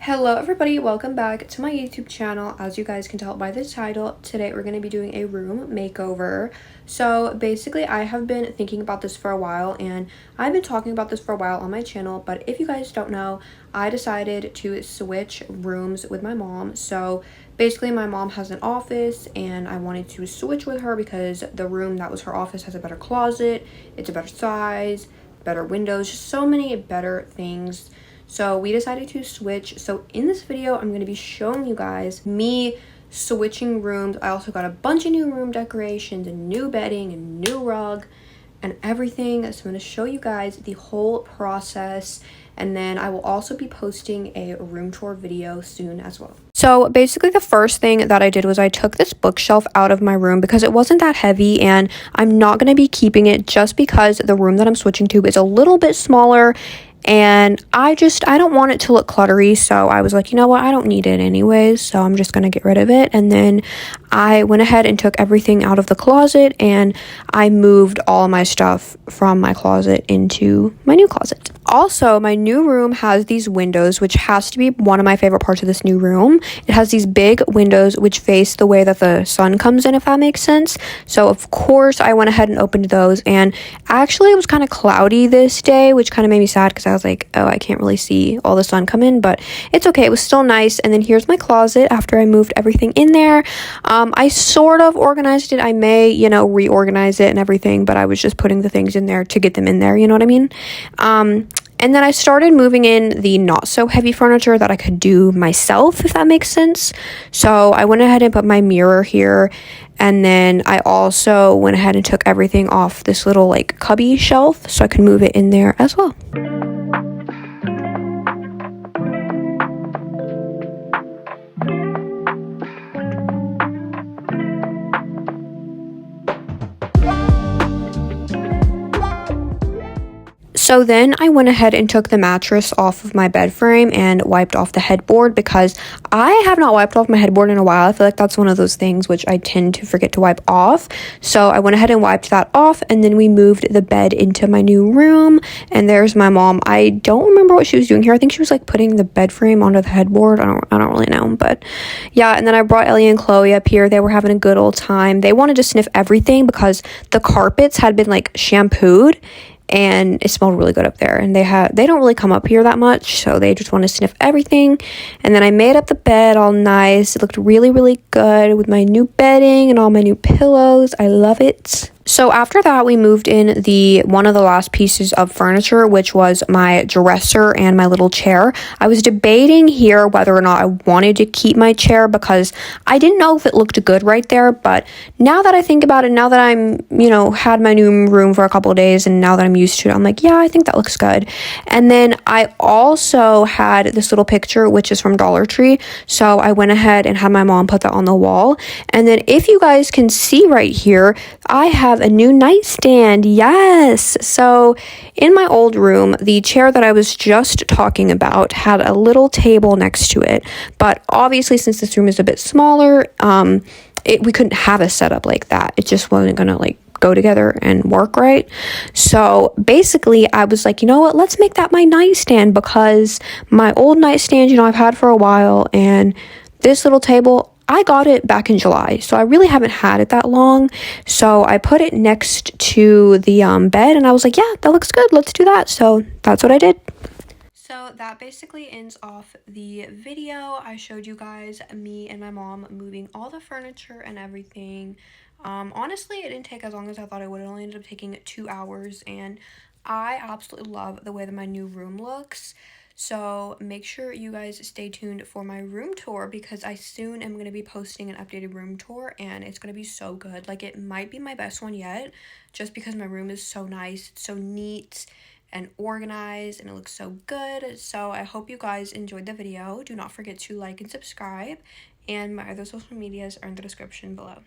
Hello everybody, welcome back to my YouTube channel. As you guys can tell by the title, today we're going to be doing a room makeover. So basically I have been thinking about this for a while and I've been talking about this for a while on my channel, but if you guys don't know, I decided to switch rooms with my mom. So basically my mom has an office and I wanted to switch with her because the room that was her office has a better closet, it's a better size, better windows, just so many better things. So we decided to switch. So in this video, I'm going to be showing you guys me switching rooms. I also got a bunch of new room decorations and new bedding and new rug and everything. So I'm going to show you guys the whole process. And then I will also be posting a room tour video soon as well. So basically the first thing that I did was I took this bookshelf out of my room because it wasn't that heavy and I'm not going to be keeping it just because the room that I'm switching to is a little bit smaller. And I don't want it to look cluttery, so I was like, you know what, I don't need it anyways, so I'm just gonna get rid of it. And then I went ahead and took everything out of the closet and I moved all my stuff from my closet into my new closet. Also, my new room has these windows, which has to be one of my favorite parts of this new room. It has these big windows which face the way that the sun comes in, if that makes sense. So of course I went ahead and opened those, and actually it was kind of cloudy this day, which kind of made me sad because I was like, oh, I can't really see all the sun come in, but it's okay, it was still nice. And then here's my closet after I moved everything in there. I sort of organized it. I may, reorganize it and everything, but I was just putting the things in there to get them in there, you know what I mean? And then I started moving in the not so heavy furniture that I could do myself, if that makes sense. So I went ahead and put my mirror here. And then I also went ahead and took everything off this little cubby shelf so I could move it in there as well. So then I went ahead and took the mattress off of my bed frame and wiped off the headboard because I have not wiped off my headboard in a while. I feel like that's one of those things which I tend to forget to wipe off. So I went ahead and wiped that off, and then we moved the bed into my new room. And there's my mom. I don't remember what she was doing here. I think she was putting the bed frame onto the headboard. I don't really know, but yeah. And then I brought Ellie and Chloe up here. They were having a good old time. They wanted to sniff everything because the carpets had been shampooed and it smelled really good up there, and they don't really come up here that much, so they just want to sniff everything. And then I made up the bed all nice. It looked really, really good with my new bedding and all my new pillows. I love it. So after that, we moved in one of the last pieces of furniture, which was my dresser and my little chair. I was debating here whether or not I wanted to keep my chair because I didn't know if it looked good right there. But now that I think about it, now that I'm, had my new room for a couple of days and now that I'm used to it, I'm like, yeah, I think that looks good. And then I also had this little picture, which is from Dollar Tree. So I went ahead and had my mom put that on the wall. And then if you guys can see right here, I have a new nightstand. Yes. So in my old room, the chair that I was just talking about had a little table next to it, but obviously since this room is a bit smaller, we couldn't have a setup like that. It just wasn't gonna go together and work right. So basically I was like, you know what, let's make that my nightstand, because my old nightstand, I've had for a while, and this little table, I got it back in July, so I really haven't had it that long. So I put it next to the bed, and I was like, yeah, that looks good, let's do that. So that's what I did. So that basically ends off the video. I showed you guys me and my mom moving all the furniture and everything. Honestly, it didn't take as long as I thought it would. It only ended up taking 2 hours, and I absolutely love the way that my new room looks. So make sure you guys stay tuned for my room tour, because I soon am going to be posting an updated room tour, and it's going to be so good. It might be my best one yet, just because my room is so nice, it's so neat and organized, and it looks so good. So I hope you guys enjoyed the video. Do not forget to like and subscribe, and my other social medias are in the description below.